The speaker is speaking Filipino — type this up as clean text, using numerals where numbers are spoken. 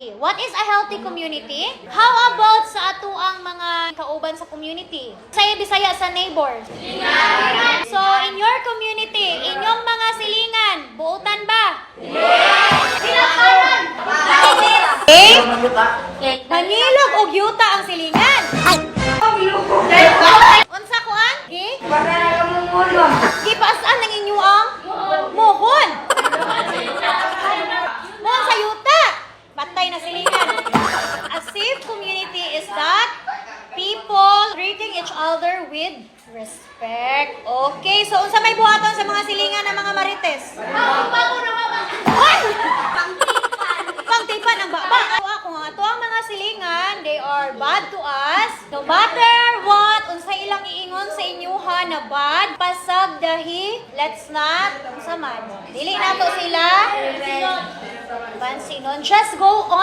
What is a healthy community? How about sa ato ang mga kauban sa community? Saya Bisaya sa neighbor. Silingan. So, in your community, inyong mga silingan, buutan ba? Yes! Sinakaran! Okay? Manilog og yuta ang silingan. Unsa kuan? Okay? Gipasaan ng inyong muhon. Muhon sa yuta. Patay na silingan. A safe community is that people treating each other with respect. Okay, so unsa may buhaton sa mga silingan ng mga marites? Hoy! Pangtipan ang baba. Kung ato ang mga silingan, they are bad to us. No matter what, unsa ilang iingon sa inyuha na bad, pasag dahi, let's not, unsa man. Dili nato sila. Pansinon. Just go on